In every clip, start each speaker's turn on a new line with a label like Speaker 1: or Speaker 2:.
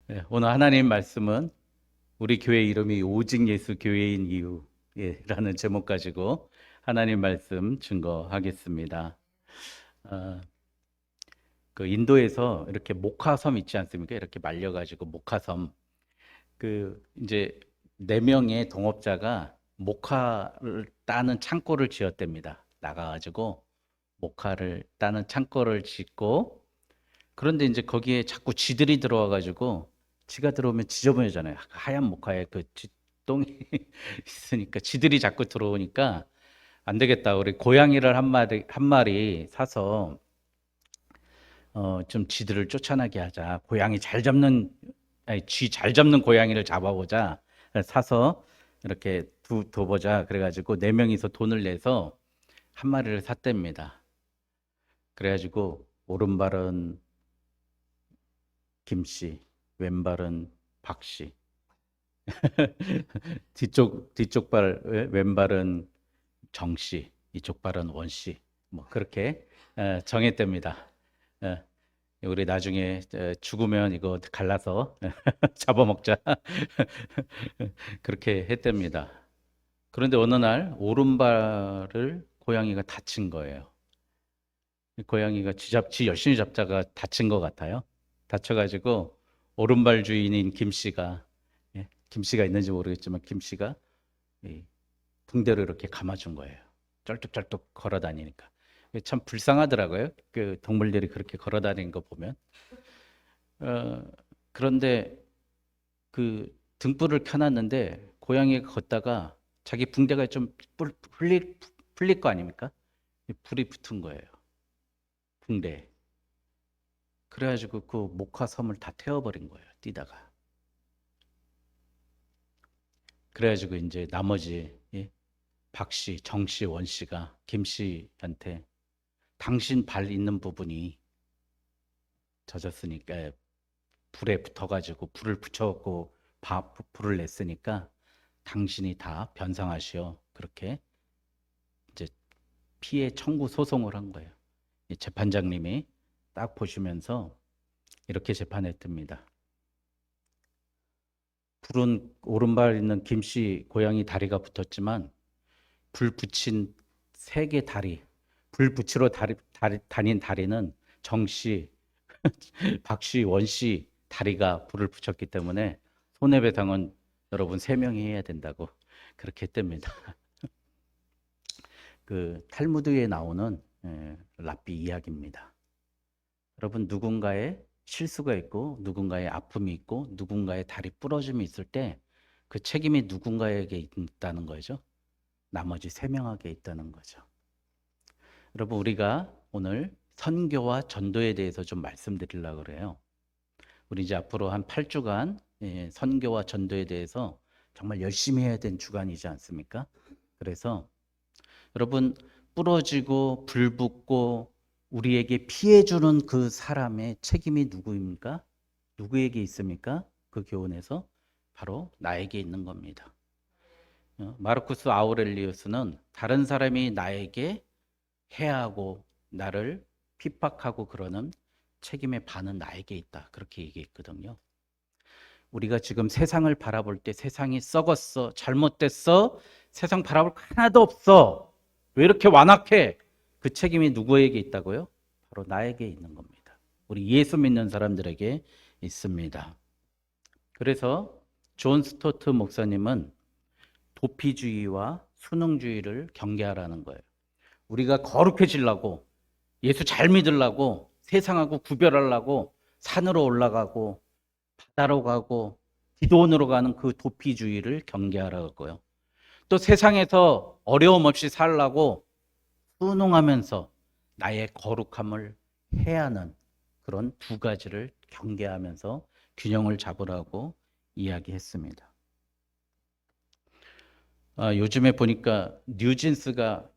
Speaker 1: 네, 오늘 하나님 말씀은 우리 교회 이름이 오직 예수 교회인 이유라는 제목 가지고 하나님 말씀 증거하겠습니다. 어, 그 인도에서 이렇게 목화섬 있지 않습니까? 이렇게 말려가지고 목화섬 이제 4명의 동업자가 목화를 따는 창고를 지었답니다. 나가가지고 목화를 따는 창고를 짓고 그런데 이제 거기에 자꾸 쥐들이 들어와가지고 쥐가 들어오면 지저분해잖아요. 하얀 목화에 그 쥐똥이 있으니까 쥐들이 자꾸 들어오니까 안 되겠다. 우리 고양이를 한 마리 사서 좀 쥐들을 쫓아나게 하자. 고양이 잘 잡는 아니 쥐 잘 잡는 고양이를 잡아보자. 사서 이렇게 둬보자. 그래가지고 4명이서 돈을 내서 한 마리를 샀답니다. 그래가지고 오른발은 김씨, 왼발은 박씨. 뒤쪽 왼발은 정씨, 이쪽 발은 원씨. 뭐 그렇게 정했답니다. 어, 우리 나중에 죽으면 이거 갈라서 잡아먹자. 그렇게 했답니다. 그런데 어느 날 오른발을 고양이가 다친 거예요. 고양이가 쥐 열심히 잡다가 다친 것 같아요. 다쳐가지고 오른발 주인인 김 씨가, 김 씨가 있는지 모르겠지만 김 씨가 붕대로 이렇게 감아준 거예요. 쩔뚝쩔뚝 걸어 다니니까. 참 불쌍하더라고요. 그 동물들이 그렇게 걸어 다니는 거 보면. 어, 그런데 그 등불을 켜놨는데 고양이가 걷다가 자기 붕대가 좀 풀릴 거 아닙니까? 불이 붙은 거예요. 붕대. 그래가지고 그 목화섬을 다 태워버린 거예요. 뛰다가. 그래가지고 이제 나머지 박 씨, 정 씨, 원 씨가 김 씨한테 당신 발 있는 부분이 젖었으니까 불에 붙어가지고 불을 붙여갖고 불을 냈으니까 당신이 다 변상하시오. 그렇게 이제 피해 청구 소송을 한 거예요. 이 재판장님이 딱 보시면서 이렇게 재판했답니다. 불은 오른발 있는 김 씨 고양이 다리가 붙었지만 불 붙인 3개 다리, 불 붙이러 다닌 다리는 정 씨, 박 씨, 원 씨 다리가 불을 붙였기 때문에 손해배상은 여러분 3명이 해야 된다고 그렇게 했답니다. 그 탈무드에 나오는 랍비 이야기입니다. 여러분 누군가의 실수가 있고 누군가의 아픔이 있고 누군가의 다리 부러짐이 있을 때 그 책임이 누군가에게 있다는 거죠. 나머지 3명에게 있다는 거죠. 여러분 우리가 오늘 선교와 전도에 대해서 좀 말씀드리려고 그래요. 우리 이제 앞으로 한 8주간 선교와 전도에 대해서 정말 열심히 해야 되는 주간이지 않습니까? 그래서 여러분 부러지고 불붙고 우리에게 피해 주는 그 사람의 책임이 누구입니까? 누구에게 있습니까? 그 교훈에서 바로 나에게 있는 겁니다. 마르쿠스 아우렐리우스는 다른 사람이 나에게 해하고 나를 핍박하고 그러는 책임의 반은 나에게 있다. 그렇게 얘기했거든요. 우리가 지금 세상을 바라볼 때 세상이 썩었어, 잘못됐어, 세상 바라볼 거 하나도 없어. 왜 이렇게 완악해? 그 책임이 누구에게 있다고요? 바로 나에게 있는 겁니다. 우리 예수 믿는 사람들에게 있습니다. 그래서 존 스토트 목사님은 도피주의와 순응주의를 경계하라는 거예요. 우리가 거룩해지려고 예수 잘 믿으려고 세상하고 구별하려고 산으로 올라가고 바다로 가고 기도원으로 가는 그 도피주의를 경계하라고요. 또 세상에서 어려움 없이 살라고 순응하면서 나의 거룩함을 해하는 그런 2가지를 경계하면서 균형을 잡으라고 이야기했습니다. 요즘에 보니까 뉴진스가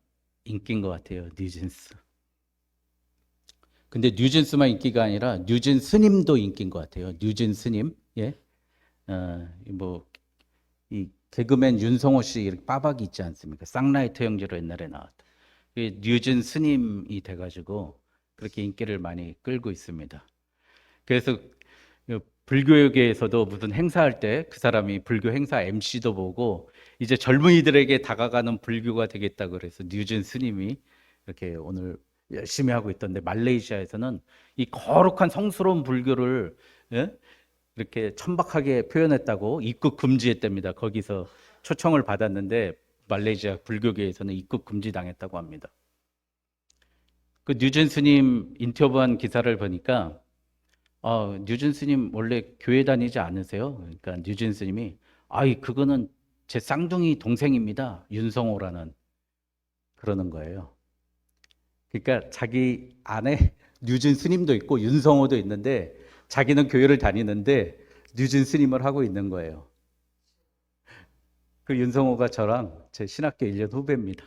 Speaker 1: 인기인 것 같아요. 뉴진스. 근데 뉴진스만 인기가 아니라 뉴진 스님도 인기인 것 같아요. 뉴진 스님. 예. 이 개그맨 윤성호 씨 이렇게 빠박이 있지 않습니까? 쌍라이트 형제로 옛날에 나왔던. 뉴진 스님이 돼가지고 그렇게 인기를 많이 끌고 있습니다. 그래서 불교계에서도 무슨 행사할 때 그 사람이 불교 행사 MC도 보고 이제 젊은이들에게 다가가는 불교가 되겠다 그래서 뉴진 스님이 이렇게 오늘 열심히 하고 있던데, 말레이시아에서는 이 거룩한 성스러운 불교를, 예? 이렇게 천박하게 표현했다고 입국 금지했답니다. 거기서 초청을 받았는데 말레이시아 불교계에서는 입국 금지 당했다고 합니다. 그 뉴진 스님 인터뷰한 기사를 보니까 뉴진 스님 원래 교회 다니지 않으세요? 그러니까 뉴진 스님이 아이 그거는 제 쌍둥이 동생입니다. 윤성호라는, 그러는 거예요. 그러니까 자기 안에 뉴진 스님도 있고 윤성호도 있는데 자기는 교회를 다니는데 뉴진 스님을 하고 있는 거예요. 그 윤성호가 저랑 제 신학교 1년 후배입니다.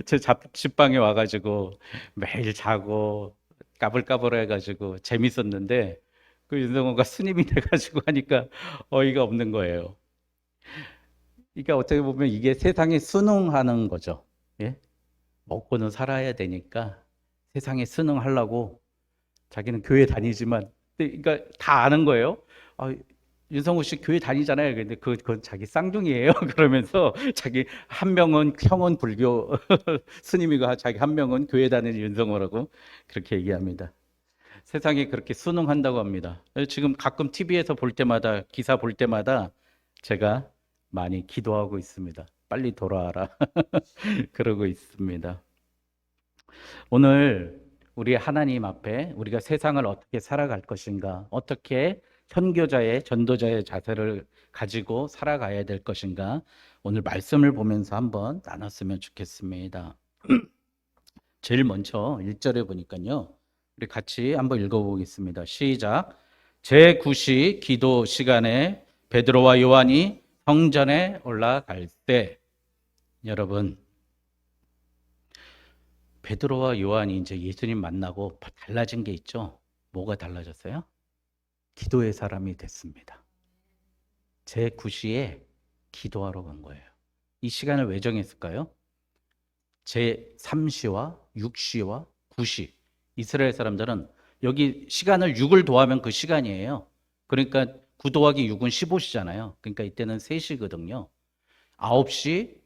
Speaker 1: 제 자취방에 와가지고 매일 자고 까불까불 해가지고 재밌었는데 그 윤성호가 스님이 돼가지고 하니까 어이가 없는 거예요. 그러니까 어떻게 보면 이게 세상에 순응하는 거죠. 예? 먹고는 살아야 되니까 세상에 순응하려고 자기는 교회 다니지만, 그러니까 다 아는 거예요. 아, 윤성호 씨 교회 다니잖아요. 근데 그건 자기 쌍둥이에요. 그러면서 자기 한 명은 형은 불교 스님이고 자기 한 명은 교회 다니는 윤성호라고 그렇게 얘기합니다. 세상에 그렇게 순응한다고 합니다. 지금 가끔 TV에서 볼 때마다, 기사 볼 때마다 제가 많이 기도하고 있습니다. 빨리 돌아와라. 그러고 있습니다. 오늘 우리 하나님 앞에 우리가 세상을 어떻게 살아갈 것인가, 어떻게 선교자의, 전도자의 자세를 가지고 살아가야 될 것인가, 오늘 말씀을 보면서 한번 나눴으면 좋겠습니다. 제일 먼저 1절에 보니까요, 우리 같이 한번 읽어보겠습니다. 시작. 제9시 기도 시간에 베드로와 요한이 성전에 올라갈 때, 여러분, 베드로와 요한이 이제 예수님 만나고 달라진 게 있죠. 뭐가 달라졌어요? 기도의 사람이 됐습니다. 제9시에 기도하러 간 거예요. 이 시간을 왜 정했을까요? 제3시와 6시와 9시. 이스라엘 사람들은 여기 시간을 6을 더하면 그 시간이에요. 그러니까 9 더하기 6은 15시잖아요. 그러니까 이때는 3시거든요. 9시,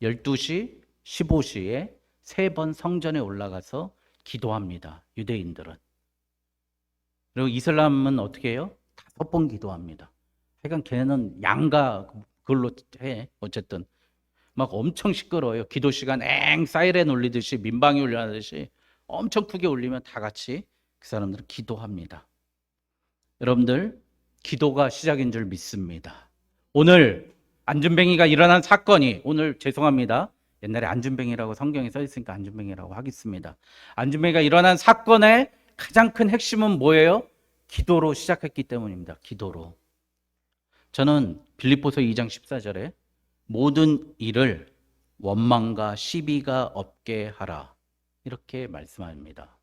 Speaker 1: 12시, 15시에 3번 성전에 올라가서 기도합니다. 유대인들은. 그리고 이슬람은 어떻게 해요? 5번 기도합니다. 하여간 걔는 양가 그걸로 해. 어쨌든 막 엄청 시끄러워요. 기도 시간 사이렌 울리듯이, 민방위 울려하듯이 엄청 크게 울리면 다 같이 그 사람들은 기도합니다. 여러분들, 기도가 시작인 줄 믿습니다. 오늘 안준뱅이가 일어난 사건이, 오늘 죄송합니다. 옛날에 안준뱅이라고 성경에 써 있으니까 안준뱅이라고 하겠습니다. 안준뱅이가 일어난 사건의 가장 큰 핵심은 뭐예요? 기도로 시작했기 때문입니다. 기도로. 저는 빌립보서 2장 14절에 모든 일을 원망과 시비가 없게 하라, 이렇게 말씀합니다.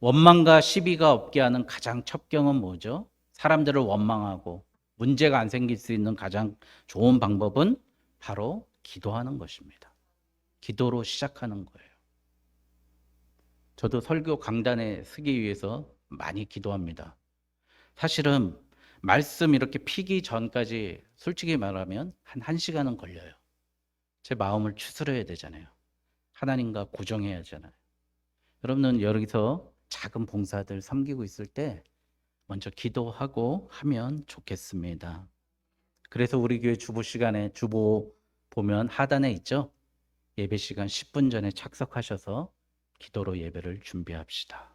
Speaker 1: 원망과 시비가 없게 하는 가장 첩경은 뭐죠? 사람들을 원망하고 문제가 안 생길 수 있는 가장 좋은 방법은 바로 기도하는 것입니다. 기도로 시작하는 거예요. 저도 설교 강단에 서기 위해서 많이 기도합니다. 사실은 말씀 이렇게 피기 전까지 솔직히 말하면 한 1시간은 걸려요. 제 마음을 추스려야 되잖아요. 하나님과 고정해야 하잖아요. 여러분은 여기서 작은 봉사들 섬기고 있을 때 먼저 기도하고 하면 좋겠습니다. 그래서 우리 교회 주보 시간에, 주보 보면 하단에 있죠? 예배 시간 10분 전에 착석하셔서 기도로 예배를 준비합시다.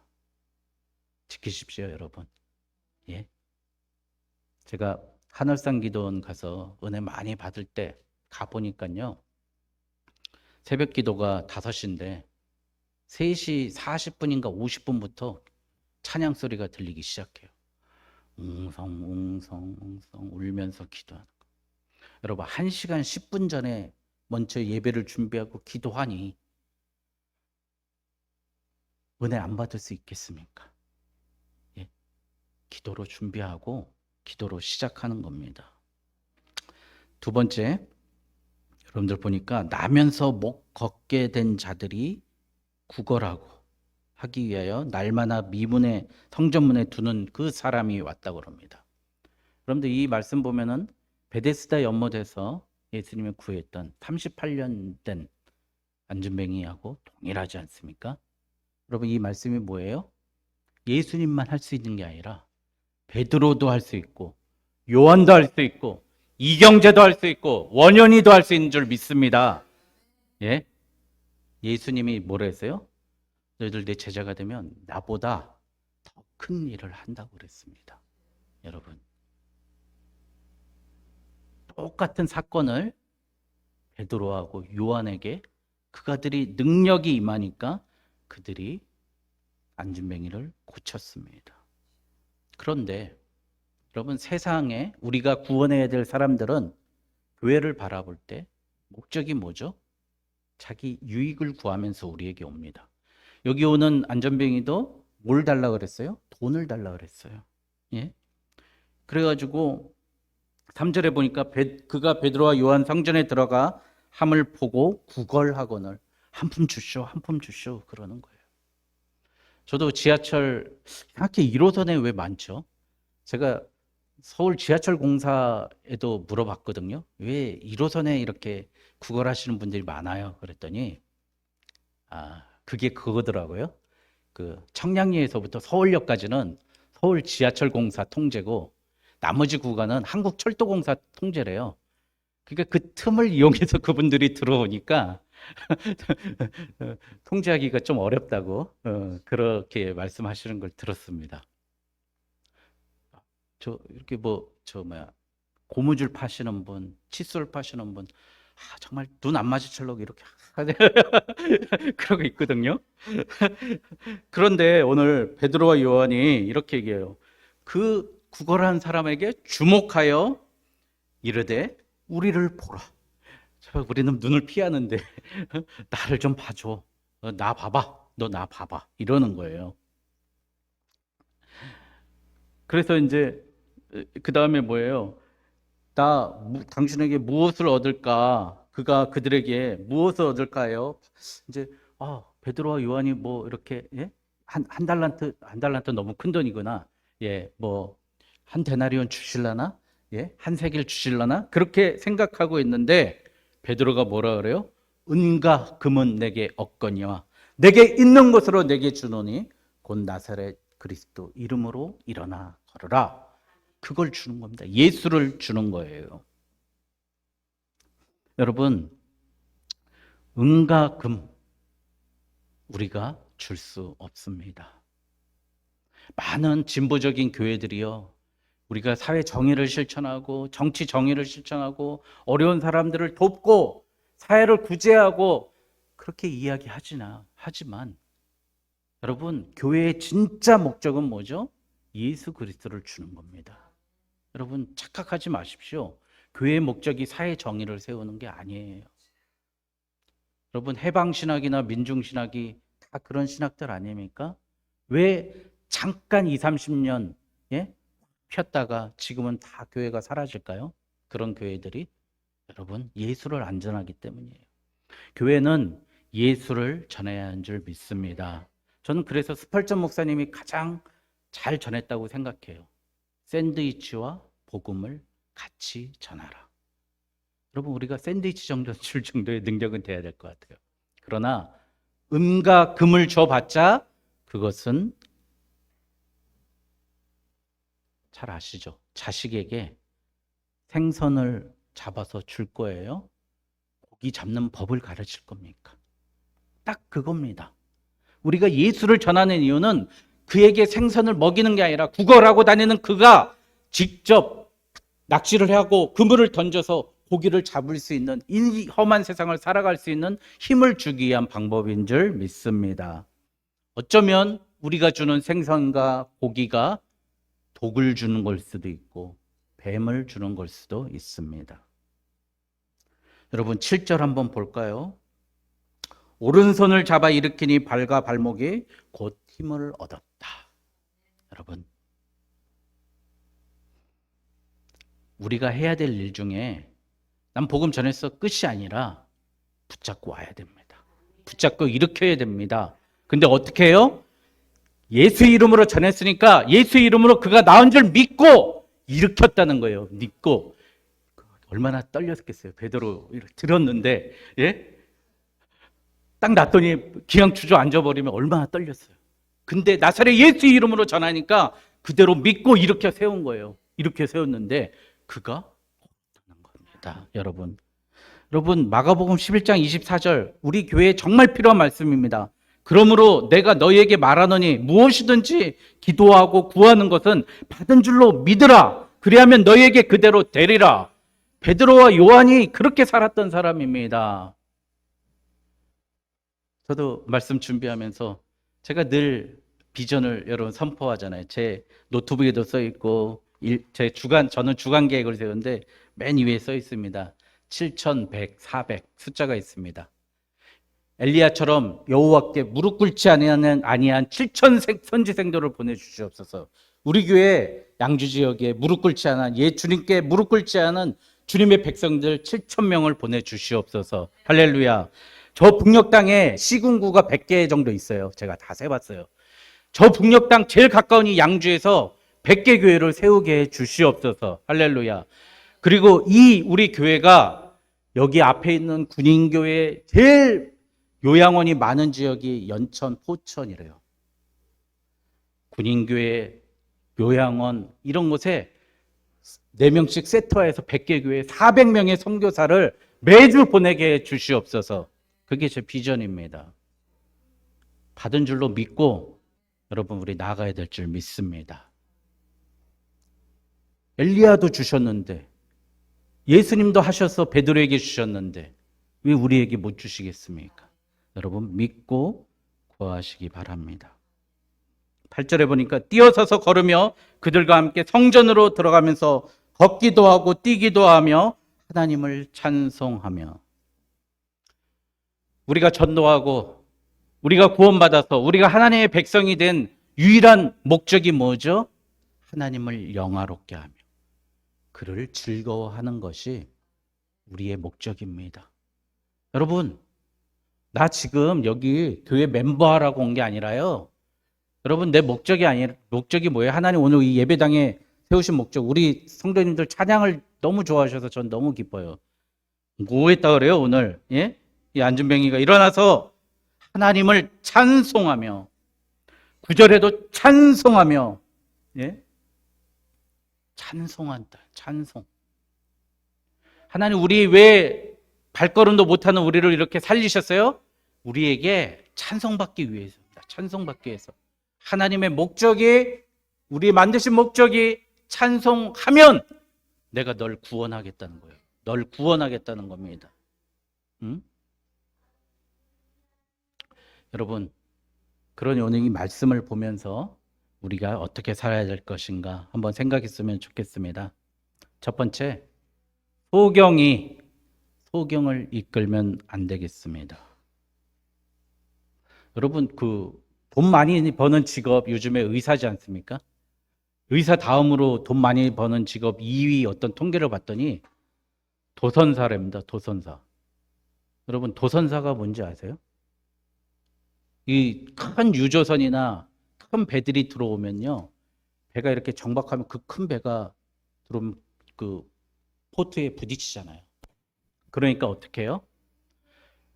Speaker 1: 지키십시오, 여러분. 예. 제가 하늘산 기도원 가서 은혜 많이 받을 때 가보니까요, 새벽 기도가 5시인데 3시 40분인가 50분부터 찬양 소리가 들리기 시작해요. 웅성 울면서 기도하는 거. 여러분, 1시간 10분 전에 먼저 예배를 준비하고 기도하니 은혜 안 받을 수 있겠습니까? 예? 기도로 준비하고 기도로 시작하는 겁니다. 두 번째, 여러분들 보니까 나면서 못 걷게 된 자들이 구걸하고 하기 위하여 날마다 미문에 성전문에 두는 그 사람이 왔다고 합니다. 그런데 이 말씀 보면은 베데스다 연못에서 예수님을 구했던 38년 된 안전뱅이하고 동일하지 않습니까? 여러분, 이 말씀이 뭐예요? 예수님만 할 수 있는 게 아니라 베드로도 할 수 있고 요한도 할 수 있고 이경재도 할 수 있고 원현이도 할 수 있는 줄 믿습니다. 예? 예수님이 뭐라 했어요? 너희들 내 제자가 되면 나보다 더 큰 일을 한다고 그랬습니다. 여러분, 똑같은 사건을 베드로하고 요한에게 그가들이 능력이 임하니까 그들이 안진뱅이를 고쳤습니다. 그런데 여러분, 세상에 우리가 구원해야 될 사람들은 교회를 바라볼 때 목적이 뭐죠? 자기 유익을 구하면서 우리에게 옵니다. 여기 오는 안전뱅이도 뭘 달라 그랬어요? 돈을 달라 그랬어요. 예? 그래가지고 3절에 보니까 그가 베드로와 요한 성전에 들어가 함을 보고 구걸하거늘 한 푼 주쇼, 한 푼 주쇼 그러는 거예요. 저도 지하철 이렇게 1호선에 왜 많죠? 제가 서울 지하철 공사에도 물어봤거든요. 왜 1호선에 이렇게 구걸하시는 분들이 많아요? 그랬더니 그게 그거더라고요. 그 청량리에서부터 서울역까지는 서울 지하철 공사 통제고 나머지 구간은 한국철도공사 통제래요. 그러니까 그 틈을 이용해서 그분들이 들어오니까 통제하기가 좀 어렵다고 그렇게 말씀하시는 걸 들었습니다. 저 이렇게 고무줄 파시는 분, 칫솔 파시는 분, 정말 눈 안 마주치려고 이렇게 그러고 있거든요. 그런데 오늘 베드로와 요한이 이렇게 얘기해요. 그 구걸한 사람에게 주목하여 이르되 우리를 보라. 우리는 눈을 피하는데 나를 좀 봐줘. 나 봐봐. 너 나 봐봐. 이러는 거예요. 그래서 이제 그 다음에 뭐예요? 당신에게 무엇을 얻을까? 그가 그들에게 무엇을 얻을까요? 이제 베드로와 요한이 뭐 이렇게 한 달란트 너무 큰 돈이구나. 한 데나리온 주실라나? 한 세겔 주실라나? 그렇게 생각하고 있는데 베드로가 뭐라 그래요? 은과 금은 내게 없거니와 내게 있는 것으로 내게 주노니 곧 나사렛 그리스도 이름으로 일어나 걸어라. 그걸 주는 겁니다. 예수를 주는 거예요. 여러분, 은과 금 우리가 줄 수 없습니다. 많은 진보적인 교회들이요, 우리가 사회 정의를 실천하고 정치 정의를 실천하고 어려운 사람들을 돕고 사회를 구제하고 그렇게 하지만 여러분, 교회의 진짜 목적은 뭐죠? 예수 그리스도를 주는 겁니다. 여러분, 착각하지 마십시오. 교회의 목적이 사회 정의를 세우는 게 아니에요. 여러분, 해방신학이나 민중신학이 다 그런 신학들 아닙니까? 왜 잠깐 20, 30년 폈다가 지금은 다 교회가 사라질까요? 그런 교회들이 여러분, 예수를 안 전하기 때문이에요. 교회는 예수를 전해야 하는 줄 믿습니다. 저는 그래서 스펄전 목사님이 가장 잘 전했다고 생각해요. 샌드위치와 복음을 같이 전하라. 여러분, 우리가 샌드위치 정도 줄 정도의 능력은 돼야 될 것 같아요. 그러나 은과 금을 줘봤자 그것은 잘 아시죠? 자식에게 생선을 잡아서 줄 거예요? 고기 잡는 법을 가르칠 겁니까? 딱 그겁니다. 우리가 예수를 전하는 이유는 그에게 생선을 먹이는 게 아니라 구걸하고 다니는 그가 직접 낚시를 하고 그물을 던져서 고기를 잡을 수 있는 이 험한 세상을 살아갈 수 있는 힘을 주기 위한 방법인 줄 믿습니다. 어쩌면 우리가 주는 생선과 고기가 독을 주는 걸 수도 있고 뱀을 주는 걸 수도 있습니다. 여러분, 7절 한번 볼까요? 오른손을 잡아 일으키니 발과 발목이 곧 힘을 얻었다. 여러분, 우리가 해야 될 일 중에 난 복음 전해서 끝이 아니라 붙잡고 와야 됩니다. 붙잡고 일으켜야 됩니다. 근데 어떻게 해요? 예수 이름으로 전했으니까 예수 이름으로 그가 나은 줄 믿고 일으켰다는 거예요. 믿고. 얼마나 떨렸겠어요. 베드로 들었는데, 예? 딱 놨더니 기양 주저앉아 버리면 얼마나 떨렸어요. 근데 나사렛 예수 이름으로 전하니까 그대로 믿고 일으켜 세운 거예요. 이렇게 세웠는데 그가 없다는 겁니다. 여러분 마가복음 11장 24절 우리 교회에 정말 필요한 말씀입니다. 그러므로 내가 너희에게 말하노니 무엇이든지 기도하고 구하는 것은 받은 줄로 믿으라. 그리하면 너희에게 그대로 되리라. 베드로와 요한이 그렇게 살았던 사람입니다. 저도 말씀 준비하면서 제가 늘 비전을 여러분 선포하잖아요. 제 노트북에도 써 있고 저는 주간 계획을 세우는데 맨 위에 써 있습니다. 7100, 400 숫자가 있습니다. 엘리야처럼 여호와께 무릎 꿇지 아니한 7천 선지생들을 보내주시옵소서. 우리 교회 양주 지역에 무릎 꿇지 않은 주님께 무릎 꿇지 않은 주님의 백성들 7,000명을 보내주시옵소서. 할렐루야. 저 북녘 땅에 시군구가 100개 정도 있어요. 제가 다 세봤어요. 저 북녘 땅 제일 가까운 이 양주에서 100개 교회를 세우게 해 주시옵소서. 할렐루야. 그리고 이 우리 교회가 여기 앞에 있는 군인교회 제일 요양원이 많은 지역이 연천, 포천이래요. 군인교회, 요양원 이런 곳에 4명씩 세트화해서 100개 교회 400명의 선교사를 매주 보내게 해 주시옵소서. 그게 제 비전입니다. 받은 줄로 믿고 여러분 우리 나가야 될 줄 믿습니다. 엘리야도 주셨는데 예수님도 하셔서 베드로에게 주셨는데 왜 우리에게 못 주시겠습니까? 여러분 믿고 구하시기 바랍니다. 8절에 보니까 뛰어서서 걸으며 그들과 함께 성전으로 들어가면서 걷기도 하고 뛰기도 하며 하나님을 찬송하며. 우리가 전도하고 우리가 구원받아서 우리가 하나님의 백성이 된 유일한 목적이 뭐죠? 하나님을 영화롭게 하며 그를 즐거워하는 것이 우리의 목적입니다. 여러분, 나 지금 여기 교회 멤버하라고 온 게 아니라요. 여러분, 내 목적이 뭐예요? 하나님 오늘 이 예배당에 세우신 목적. 우리 성도님들 찬양을 너무 좋아하셔서 전 너무 기뻐요. 뭐 했다 그래요, 오늘? 예? 이 안준뱅이가 일어나서 하나님을 찬송하며 9절에도 찬송하며, 예? 찬송한다. 찬송. 하나님 우리 왜 발걸음도 못하는 우리를 이렇게 살리셨어요? 우리에게 찬송받기 위해서입니다. 찬송받기 위해서. 하나님의 목적이 우리 만드신 목적이 찬송하면 내가 널 구원하겠다는 거예요. 널 구원하겠다는 겁니다. 응? 여러분, 그러니 오늘 이 말씀을 보면서 우리가 어떻게 살아야 될 것인가 한번 생각했으면 좋겠습니다. 첫 번째, 소경을 이끌면 안 되겠습니다. 여러분, 돈 많이 버는 직업 요즘에 의사지 않습니까? 의사 다음으로 돈 많이 버는 직업 2위 어떤 통계를 봤더니 도선사랍니다. 도선사. 여러분, 도선사가 뭔지 아세요? 이 큰 유조선이나 큰 배들이 들어오면요, 배가 이렇게 정박하면 그 큰 배가 들어오면 그 포트에 부딪히잖아요. 그러니까 어떻게 해요?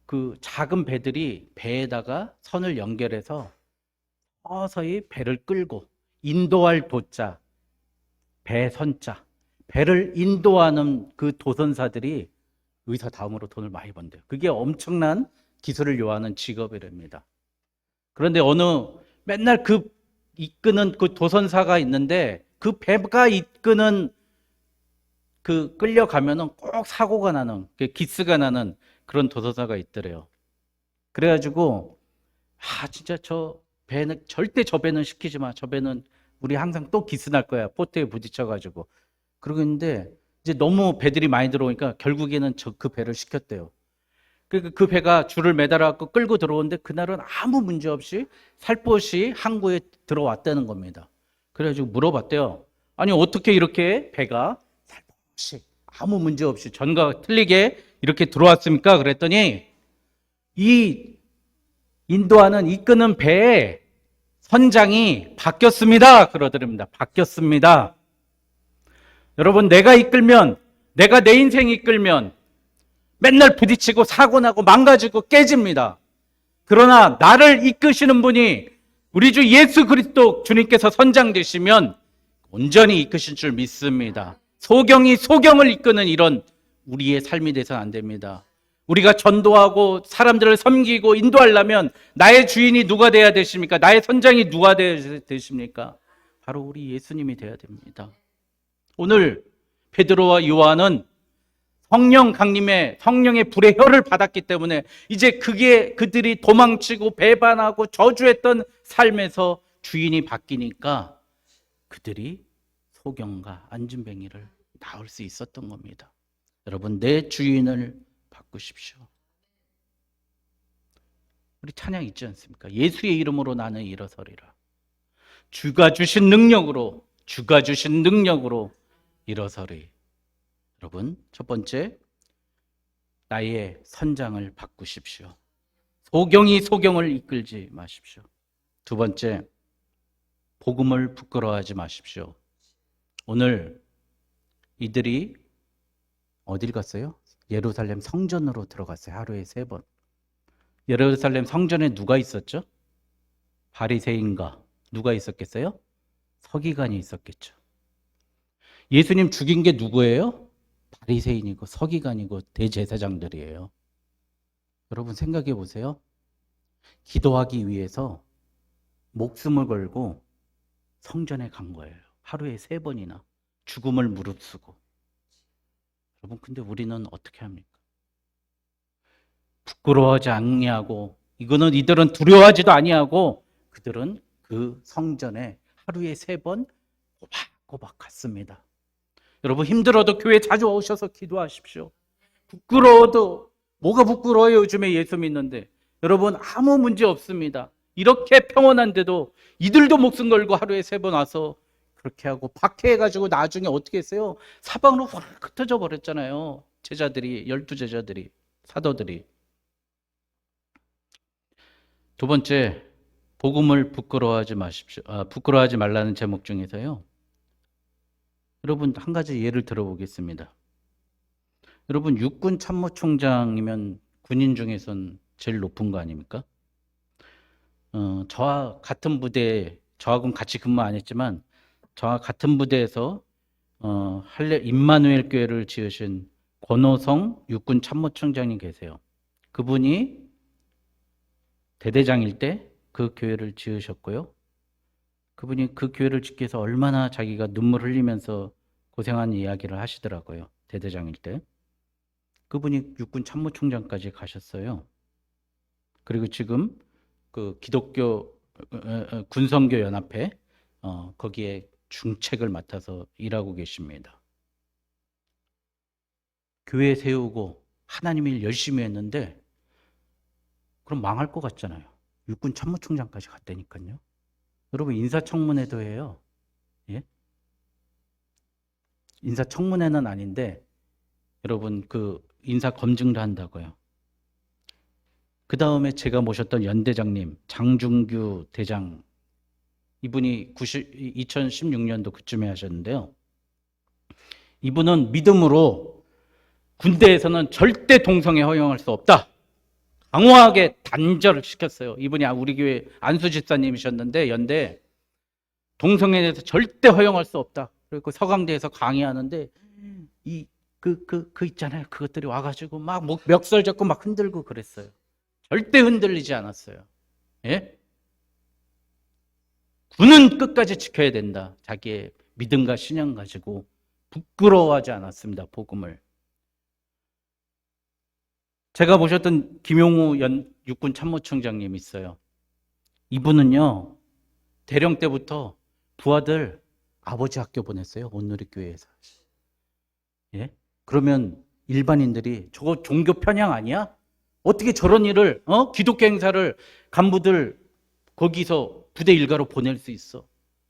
Speaker 1: 그 작은 배들이 배에다가 선을 연결해서 서서히 배를 끌고 인도할 도자, 배 선자, 배를 인도하는 그 도선사들이 의사 다음으로 돈을 많이 번대요. 그게 엄청난 기술을 요하는 직업이랍니다. 그런데 맨날 이끄는 그 도선사가 있는데 그 배가 이끄는 끌려가면은 꼭 사고가 나는, 기스가 나는 그런 도선사가 있더래요. 그래가지고, 진짜 저 배는, 절대 저 배는 시키지 마. 저 배는 우리 항상 또 기스 날 거야. 포트에 부딪혀가지고. 그러고 있는데, 이제 너무 배들이 많이 들어오니까 결국에는 그 배를 시켰대요. 그 배가 줄을 매달아갖고 끌고 들어오는데 그날은 아무 문제 없이 살포시 항구에 들어왔다는 겁니다. 그래가지고 물어봤대요. 아니, 어떻게 이렇게 배가 살포시 아무 문제 없이 전과 틀리게 이렇게 들어왔습니까? 그랬더니 이 인도하는 이끄는 배에 선장이 바뀌었습니다. 그러더랍니다. 바뀌었습니다. 여러분, 내가 이끌면, 내가 내 인생 이끌면 맨날 부딪히고 사고나고 망가지고 깨집니다. 그러나 나를 이끄시는 분이 우리 주 예수 그리스도 주님께서 선장 되시면 온전히 이끄실 줄 믿습니다. 소경이 소경을 이끄는 이런 우리의 삶이 돼서는 안 됩니다. 우리가 전도하고 사람들을 섬기고 인도하려면 나의 주인이 누가 돼야 되십니까? 나의 선장이 누가 돼야 되십니까? 바로 우리 예수님이 돼야 됩니다. 오늘 베드로와 요한은 성령 강림의 성령의 불의 혀를 받았기 때문에 이제 그들이 도망치고 배반하고 저주했던 삶에서 주인이 바뀌니까 그들이 소경과 안진뱅이를 낳을 수 있었던 겁니다. 여러분, 내 주인을 바꾸십시오. 우리 찬양 있지 않습니까? 예수의 이름으로 나는 일어서리라. 주가 주신 능력으로 일어서리. 여러분, 첫 번째, 나의 선장을 바꾸십시오. 소경이 소경을 이끌지 마십시오. 두 번째, 복음을 부끄러워하지 마십시오. 오늘 이들이 어딜 갔어요? 예루살렘 성전으로 들어갔어요. 하루에 3번. 예루살렘 성전에 누가 있었죠? 바리새인과 누가 있었겠어요? 서기관이 있었겠죠. 예수님 죽인 게 누구예요? 바리새인이고 서기관이고 대제사장들이에요. 여러분 생각해 보세요. 기도하기 위해서 목숨을 걸고 성전에 간 거예요. 하루에 3번이나 죽음을 무릅쓰고. 여러분, 근데 우리는 어떻게 합니까? 부끄러워하지 아니하고, 이들은 두려워하지도 아니하고, 그들은 그 성전에 하루에 3번 꼬박꼬박 갔습니다. 여러분, 힘들어도 교회 자주 오셔서 기도하십시오. 부끄러워도, 뭐가 부끄러워요? 요즘에 예수 믿는데. 여러분, 아무 문제 없습니다. 이렇게 평온한데도 이들도 목숨 걸고 하루에 3번 와서 그렇게 하고 박해해가지고 나중에 어떻게 했어요? 사방으로 확 흩어져 버렸잖아요. 제자들이, 12제자들이, 사도들이. 두 번째, 복음을 부끄러워하지 마십시오. 부끄러워하지 말라는 제목 중에서요. 여러분, 한 가지 예를 들어보겠습니다. 여러분, 육군 참모총장이면 군인 중에선 제일 높은 거 아닙니까? 저와 같은 부대에, 저하고는 같이 근무 안 했지만 저와 같은 부대에서 임마누엘 교회를 지으신 권호성 육군 참모총장님 계세요. 그분이 대대장일 때 그 교회를 지으셨고요. 그분이 그 교회를 짓기 위해서 얼마나 자기가 눈물 흘리면서 고생한 이야기를 하시더라고요. 대대장일 때. 그분이 육군 참모총장까지 가셨어요. 그리고 지금 그 기독교 군선교 연합회 거기에 중책을 맡아서 일하고 계십니다. 교회 세우고 하나님 일 열심히 했는데 그럼 망할 것 같잖아요. 육군 참모총장까지 갔다니까요. 여러분, 인사청문회도 해요. 예? 인사청문회는 아닌데 여러분 그 인사 검증도 한다고요. 그 다음에 제가 모셨던 연대장님 장중규 대장, 이분이 2016년도 그쯤에 하셨는데요. 이분은 믿음으로 군대에서는 절대 동성애 허용할 수 없다, 강화하게 단절을 시켰어요. 이분이 우리 교회 안수 집사님이셨는데 연대, 동성애에 대해서 절대 허용할 수 없다. 그리고 서강대에서 강의하는데 그 있잖아요. 그것들이 와가지고 막 멱살 잡고 막 흔들고 그랬어요. 절대 흔들리지 않았어요. 예? 군은 끝까지 지켜야 된다. 자기의 믿음과 신앙 가지고 부끄러워하지 않았습니다. 복음을. 제가 모셨던 김용우 육군 참모총장님 있어요. 이분은요, 대령 때부터 부하들 아버지 학교 보냈어요. 온누리교회에서. 예? 그러면 일반인들이 저거 종교 편향 아니야? 어떻게 저런 일을, 기독교 행사를 간부들 거기서 부대 일가로 보낼 수 있어?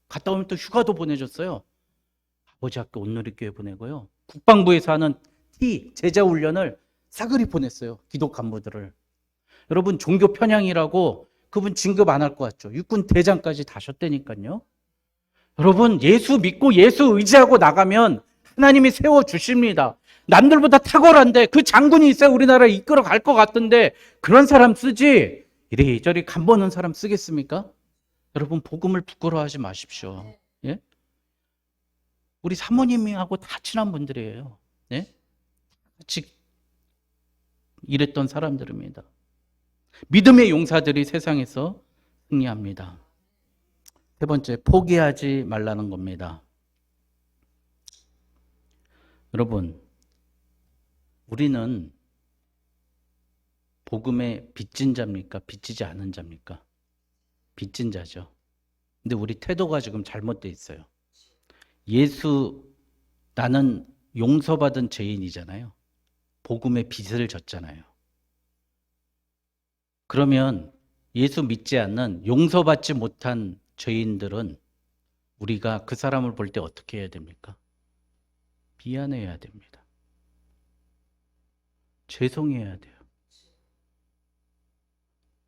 Speaker 1: 갔다 오면 또 휴가도 보내줬어요. 아버지 학교 온누리교회 보내고요. 국방부에서 하는 제자 훈련을 싸그리 보냈어요. 기독 간부들을. 여러분, 종교 편향이라고 그분 진급 안 할 것 같죠? 육군 대장까지 다셨다니까요. 여러분, 예수 믿고 예수 의지하고 나가면 하나님이 세워주십니다. 남들보다 탁월한데 그 장군이 있어야 우리나라 이끌어 갈 것 같던데 그런 사람 쓰지 이리저리 간보는 사람 쓰겠습니까? 여러분, 복음을 부끄러워하지 마십시오. 예? 우리 사모님하고 다 친한 분들이에요. 예? 같이 일했던 사람들입니다. 믿음의 용사들이 세상에서 승리합니다. 세 번째, 포기하지 말라는 겁니다. 여러분, 우리는 복음의 빚진 자입니까? 빚지지 않은 자입니까? 빚진 자죠. 근데 우리 태도가 지금 잘못되어 있어요. 나는 용서받은 죄인이잖아요. 복음의 빚을 졌잖아요. 그러면 예수 믿지 않는 용서받지 못한 죄인들은 우리가 그 사람을 볼 때 어떻게 해야 됩니까? 미안해야 됩니다. 죄송해야 돼요.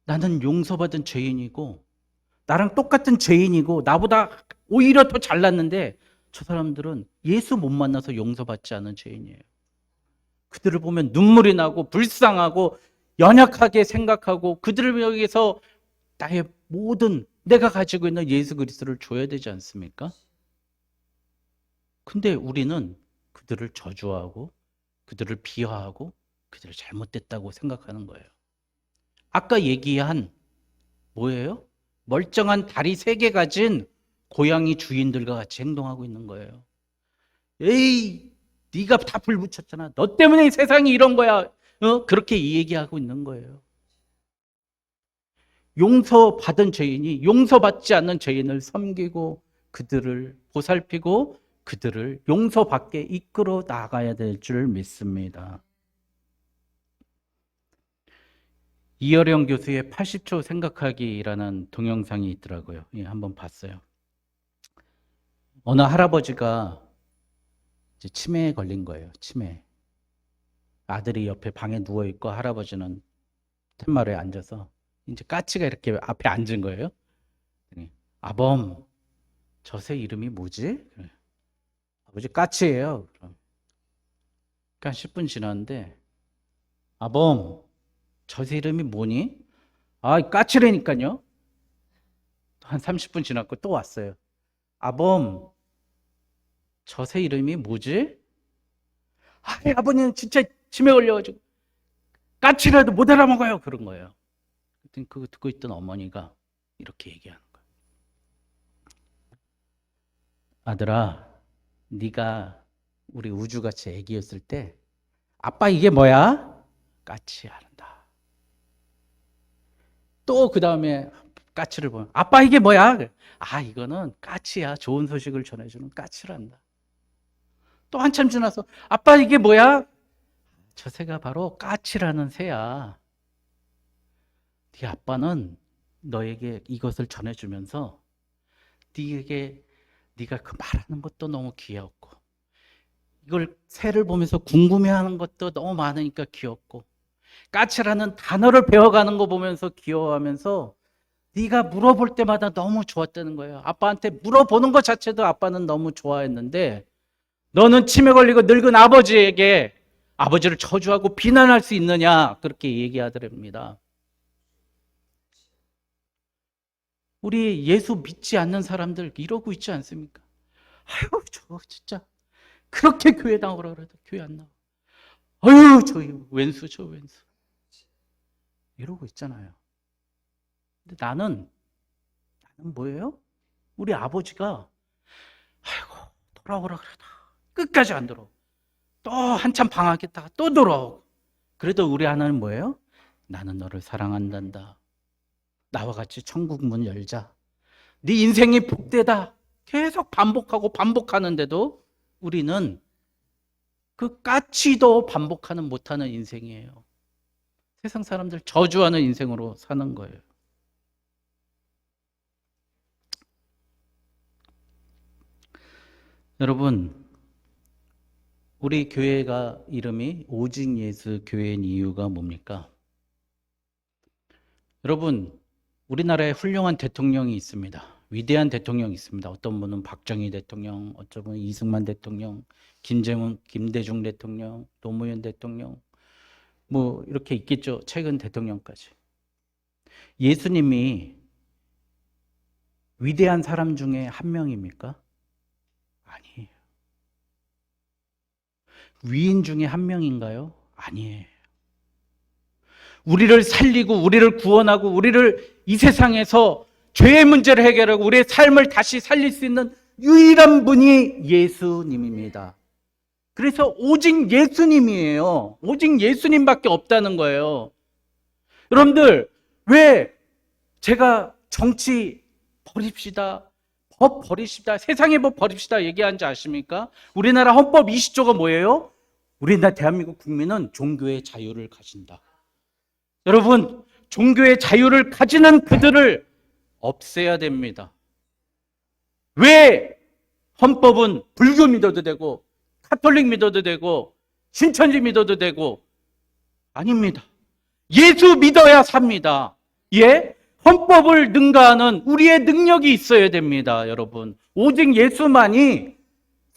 Speaker 1: 나는 용서받은 죄인이고 나랑 똑같은 죄인이고 나보다 오히려 더 잘났는데 저 사람들은 예수 못 만나서 용서받지 않은 죄인이에요. 그들을 보면 눈물이 나고 불쌍하고 연약하게 생각하고 그들을 위해서 나의 모든 내가 가지고 있는 예수 그리스도를 줘야 되지 않습니까? 근데 우리는 그들을 저주하고 그들을 비하하고 그들을 잘못됐다고 생각하는 거예요. 아까 얘기한 뭐예요? 멀쩡한 다리 3개 가진 고양이 주인들과 같이 행동하고 있는 거예요. 에이, 네가 다 불 붙였잖아. 너 때문에 세상이 이런 거야. 그렇게 얘기하고 있는 거예요. 용서받은 죄인이 용서받지 않는 죄인을 섬기고 그들을 보살피고 그들을 용서받게 이끌어 나가야 될 줄 믿습니다. 이어령 교수의 80초 생각하기라는 동영상이 있더라고요. 예, 한번 봤어요. 어느 할아버지가 이제 치매에 걸린 거예요. 치매. 아들이 옆에 방에 누워있고 할아버지는 텐마루에 앉아서 이제 까치가 이렇게 앞에 앉은 거예요. 아범, 저 새 이름이 뭐지? 아버지 까치예요. 그러니까 10분 지났는데 아범, 저 새 이름이 뭐니? 아, 까치라니까요. 한 30분 지났고 또 왔어요. 아범, 저 새 이름이 뭐지? 아, 아버님 진짜 치매 걸려가지고 까치라도 못 알아먹어요. 그런 거예요. 그랬더니 그거 듣고 있던 어머니가 이렇게 얘기하는 거예요. 아들아, 네가 우리 우주같이 애기였을 때 아빠 이게 뭐야? 까치 안다. 또 그 다음에 까치를 보면 아빠 이게 뭐야? 아, 이거는 까치야. 좋은 소식을 전해주는 까치란다. 또 한참 지나서 아빠 이게 뭐야? 저 새가 바로 까치라는 새야. 네 아빠는 너에게 이것을 전해주면서 네가 그 말하는 것도 너무 귀엽고 이걸 새를 보면서 궁금해하는 것도 너무 많으니까 귀엽고 까치라는 단어를 배워가는 거 보면서 귀여워하면서 네가 물어볼 때마다 너무 좋았다는 거예요. 아빠한테 물어보는 것 자체도 아빠는 너무 좋아했는데 너는 치매 걸리고 늙은 아버지에게 아버지를 저주하고 비난할 수 있느냐 그렇게 얘기하더랍니다. 우리 예수 믿지 않는 사람들 이러고 있지 않습니까? 아유, 저 진짜 그렇게 교회 나오라 그래도 교회 안 나와. 아유, 저 왼수 저 왼수 이러고 있잖아요. 근데 나는 뭐예요? 우리 아버지가 아이고 돌아오라 그래도 끝까지 안 돌아오고 또 한참 방학했다가 또 돌아오고 그래도 우리 하나는 뭐예요? 나는 너를 사랑한단다. 나와 같이 천국 문 열자. 네 인생이 복되다. 계속 반복하고 반복하는데도 우리는 그 까치도 반복하는 못하는 인생이에요. 세상 사람들 저주하는 인생으로 사는 거예요. 여러분, 우리 교회가 이름이 오직 예수 교회인 이유가 뭡니까? 여러분, 우리나라에 훌륭한 대통령이 있습니다. 위대한 대통령이 있습니다. 어떤 분은 박정희 대통령, 어떤 분은 이승만 대통령, 김대중 대통령, 노무현 대통령, 뭐 이렇게 있겠죠. 최근 대통령까지. 예수님이 위대한 사람 중에 한 명입니까? 아니에요. 위인 중에 한 명인가요? 아니에요. 우리를 살리고 우리를 구원하고 우리를 이 세상에서 죄의 문제를 해결하고 우리의 삶을 다시 살릴 수 있는 유일한 분이 예수님입니다. 그래서 오직 예수님이에요. 오직 예수님밖에 없다는 거예요. 여러분들, 왜 제가 정치 버립시다, 법 버립시다, 세상의 법 버립시다 얘기하는지 아십니까? 우리나라 헌법 20조가 뭐예요? 우리나라 대한민국 국민은 종교의 자유를 가진다. 여러분, 종교의 자유를 가지는 그들을 없애야 됩니다. 왜 헌법은 불교 믿어도 되고 카톨릭 믿어도 되고 신천지 믿어도 되고 아닙니다. 예수 믿어야 삽니다. 예? 헌법을 능가하는 우리의 능력이 있어야 됩니다, 여러분. 오직 예수만이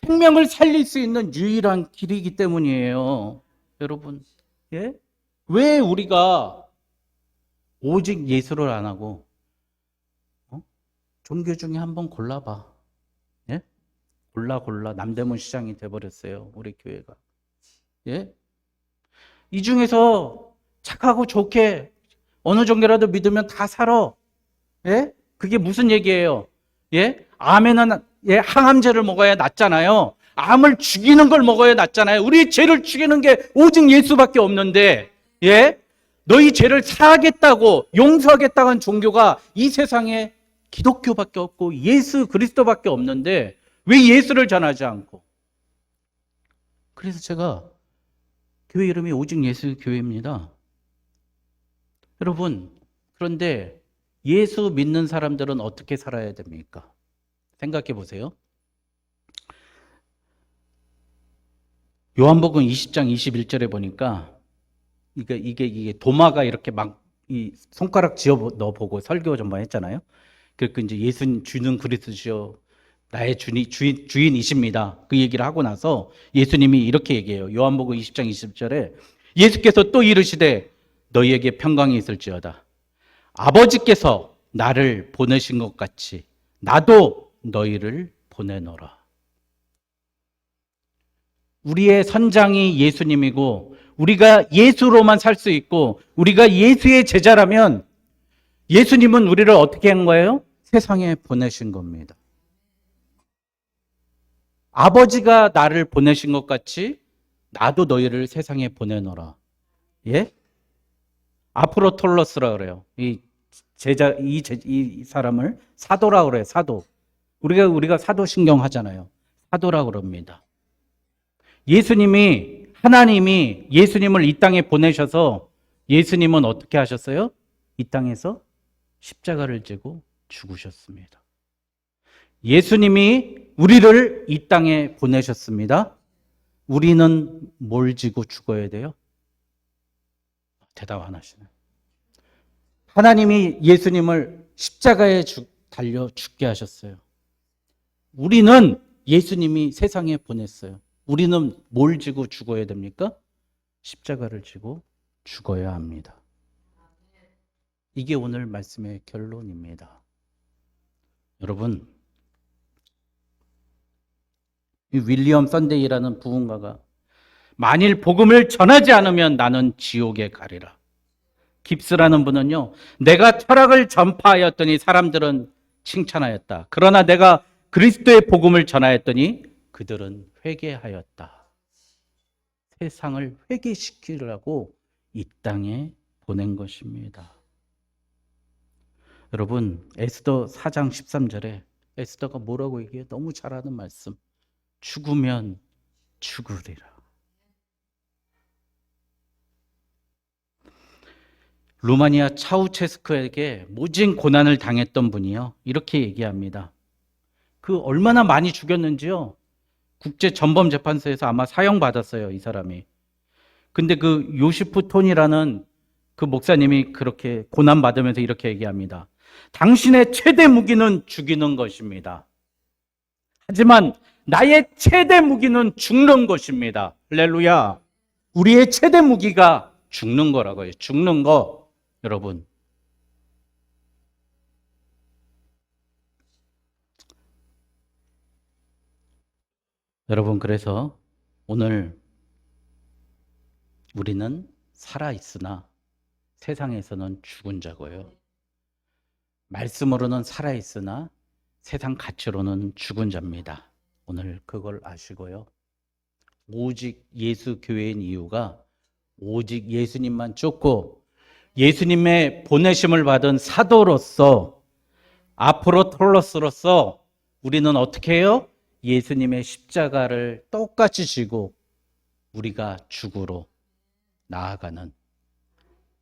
Speaker 1: 생명을 살릴 수 있는 유일한 길이기 때문이에요. 여러분, 예? 왜 우리가 오직 예수를 안 하고 종교 중에 한번 골라봐. 예? 골라 남대문 시장이 돼버렸어요, 우리 교회가. 예? 이 중에서 착하고 좋게 어느 종교라도 믿으면 다 살아. 예? 그게 무슨 얘기예요? 예? 암에는 예, 항암제를 먹어야 낫잖아요. 암을 죽이는 걸 먹어야 낫잖아요. 우리 죄를 죽이는 게 오직 예수밖에 없는데, 예? 너희 죄를 사하겠다고 용서하겠다고 한 종교가 이 세상에 기독교밖에 없고 예수 그리스도밖에 없는데 왜 예수를 전하지 않고? 그래서 제가 교회 이름이 오직 예수 교회입니다. 여러분, 그런데 예수 믿는 사람들은 어떻게 살아야 됩니까? 생각해 보세요. 요한복음 20장 21절에 보니까 이게 도마가 이렇게 막 이 손가락 쥐어 넣어보고 설교 전반 했잖아요. 그러니까 이제 예수님 주는 그리스도시요 나의 주인이십니다. 그 얘기를 하고 나서 예수님이 이렇게 얘기해요. 요한복음 20장 20절에 예수께서 또 이르시되 너희에게 평강이 있을지어다. 아버지께서 나를 보내신 것 같이 나도 너희를 보내노라. 우리의 선장이 예수님이고 우리가 예수로만 살 수 있고 우리가 예수의 제자라면 예수님은 우리를 어떻게 한 거예요? 세상에 보내신 겁니다. 아버지가 나를 보내신 것 같이 나도 너희를 세상에 보내노라. 예? 아프로톨로스라 그래요. 이 사람을 사도라 그래요. 사도. 우리가 사도 신경 하잖아요. 사도라 그럽니다. 하나님이 예수님을 이 땅에 보내셔서 예수님은 어떻게 하셨어요? 이 땅에서 십자가를 지고 죽으셨습니다. 예수님이 우리를 이 땅에 보내셨습니다. 우리는 뭘 지고 죽어야 돼요? 대답 안 하시네. 하나님이 예수님을 십자가에 달려 죽게 하셨어요. 우리는 예수님이 세상에 보냈어요. 우리는 뭘 지고 죽어야 됩니까? 십자가를 지고 죽어야 합니다. 이게 오늘 말씀의 결론입니다. 여러분, 윌리엄 선데이라는 부흥가가 만일 복음을 전하지 않으면 나는 지옥에 가리라. 깁스라는 분은요, 내가 철학을 전파하였더니 사람들은 칭찬하였다. 그러나 내가 그리스도의 복음을 전하였더니 그들은 회개하였다. 세상을 회개시키려고 이 땅에 보낸 것입니다. 여러분, 에스더 4장 13절에 에스더가 뭐라고 얘기해요? 너무 잘하는 말씀. 죽으면 죽으리라. 루마니아 차우체스크에게 모진 고난을 당했던 분이요, 이렇게 얘기합니다. 그 얼마나 많이 죽였는지요, 국제전범재판소에서 아마 사형받았어요, 이 사람이. 근데 그 요시프 톤이라는 그 목사님이 그렇게 고난받으면서 이렇게 얘기합니다. 당신의 최대 무기는 죽이는 것입니다. 하지만 나의 최대 무기는 죽는 것입니다. 할렐루야. 우리의 최대 무기가 죽는 거라고요. 죽는 거. 여러분. 여러분, 그래서 오늘 우리는 살아있으나 세상에서는 죽은 자고요. 말씀으로는 살아있으나 세상 가치로는 죽은 자입니다. 오늘 그걸 아시고요. 오직 예수 교회인 이유가 오직 예수님만 쫓고 예수님의 보내심을 받은 사도로서 아포스톨로스로서 우리는 어떻게 해요? 예수님의 십자가를 똑같이 지고 우리가 죽으로 나아가는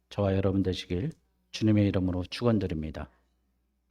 Speaker 1: 저와 여러분 되시길 주님의 이름으로 축원드립니다.